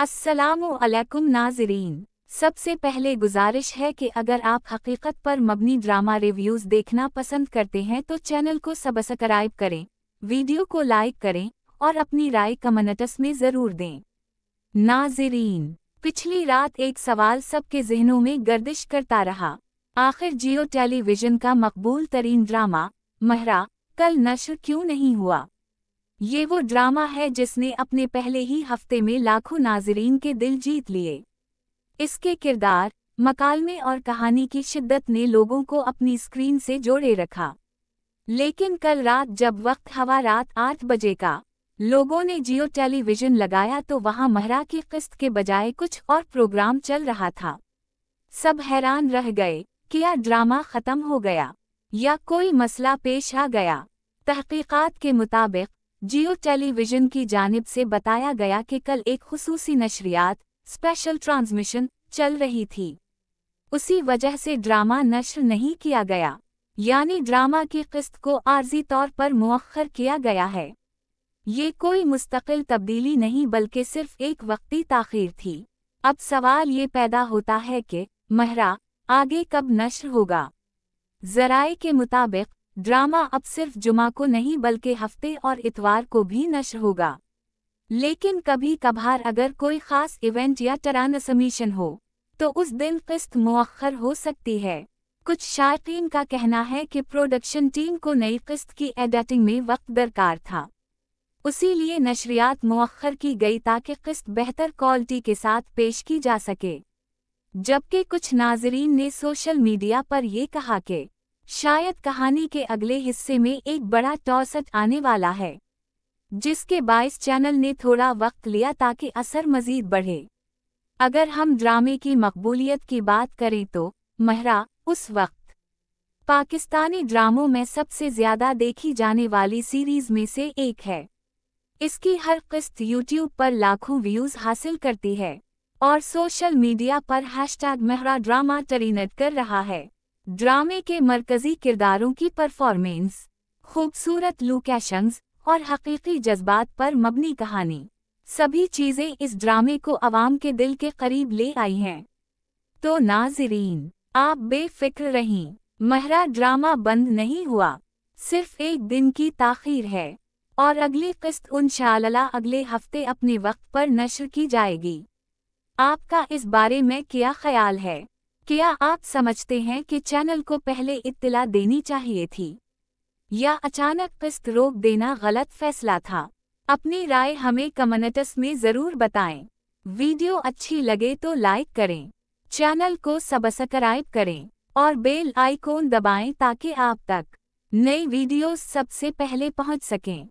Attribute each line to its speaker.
Speaker 1: अस्सलामु अलैकुम नाज़रीन। सबसे पहले गुजारिश है कि अगर आप हकीकत पर मबनी ड्रामा रिव्यूज़ देखना पसंद करते हैं तो चैनल को सब्सक्राइब करें, वीडियो को लाइक करें और अपनी राय कमेंट्स में ज़रूर दें। नाज़रीन, पिछली रात एक सवाल सबके ज़हनों में गर्दिश करता रहा। आखिर जियो टेलीविज़न का मकबूल तरीन ड्रामा महरा कल नश्र क्यों नहीं हुआ? ये वो ड्रामा है जिसने अपने पहले ही हफ्ते में लाखों नाज़रीन के दिल जीत लिए। इसके किरदार, मकालमे और कहानी की शिद्दत ने लोगों को अपनी स्क्रीन से जोड़े रखा। लेकिन कल रात जब वक्त हवा रात 8 बजे का लोगों ने जियो टेलीविज़न लगाया तो वहां महरा की किस्त के बजाय कुछ और प्रोग्राम चल रहा था। सब हैरान रह गए, क्या ड्रामा ख़त्म हो गया या कोई मसला पेश आ गया? तहकीकात के मुताबिक जियो टेलीविज़न की जानिब से बताया गया कि कल एक खुसूसी नशरियात स्पेशल ट्रांसमिशन चल रही थी। उसी वजह से ड्रामा नश्र नहीं किया गया, यानी ड्रामा की किस्त को आर्जी तौर पर मुअख्खर किया गया है। ये कोई मुस्तकिल तब्दीली नहीं बल्कि सिर्फ एक वक्ती ताख़ीर थी। अब सवाल ये पैदा होता है कि महरा आगे कब नश्र होगा? ज़राए के मुताबिक ड्रामा अब सिर्फ जुमा को नहीं बल्कि हफ्ते और इतवार को भी नश्र होगा। लेकिन कभी कभार अगर कोई ख़ास इवेंट या ट्रांसमिशन हो तो उस दिन किस्त मुअख्खर हो सकती है। कुछ शायकीन का कहना है कि प्रोडक्शन टीम को नई किस्त की एडिटिंग में वक्त दरकार था, उसीलिए नशरियात मुअख्खर की गई ताकि किस्त बेहतर क्वालिटी के साथ पेश की जा सके। जबकि कुछ नाज़रीन ने सोशल मीडिया पर ये कहा कि शायद कहानी के अगले हिस्से में एक बड़ा टॉसट आने वाला है, जिसके बाइस चैनल ने थोड़ा वक्त लिया ताकि असर मज़ीद बढ़े। अगर हम ड्रामे की मकबूलियत की बात करें तो महरा उस वक्त पाकिस्तानी ड्रामों में सबसे ज़्यादा देखी जाने वाली सीरीज़ में से एक है। इसकी हर किस्त यूट्यूब पर लाखों व्यूज़ हासिल करती है और सोशल मीडिया पर हैशटैग महरा ड्रामा ट्रेंड कर रहा है। ड्रामे के मरकज़ी किरदारों की परफॉर्मेंस, खूबसूरत लोकेशंस और हकीकी जज्बात पर मबनी कहानी, सभी चीज़ें इस ड्रामे को आवाम के दिल के करीब ले आई हैं। तो नाज़रीन, आप बेफिक्र रहें, महरा ड्रामा बंद नहीं हुआ, सिर्फ एक दिन की ताख़ीर है और अगली किस्त इंशाअल्लाह अगले हफ्ते अपने वक्त पर नश्र की जाएगी। आपका इस बारे में क्या ख्याल है? क्या आप समझते हैं कि चैनल को पहले इत्तला देनी चाहिए थी या अचानक किस्त रोक देना गलत फैसला था? अपनी राय हमें कमेंट्स में ज़रूर बताएं। वीडियो अच्छी लगे तो लाइक करें, चैनल को सब्सक्राइब करें और बेल आइकॉन दबाएं ताकि आप तक नई वीडियोस सबसे पहले पहुंच सकें।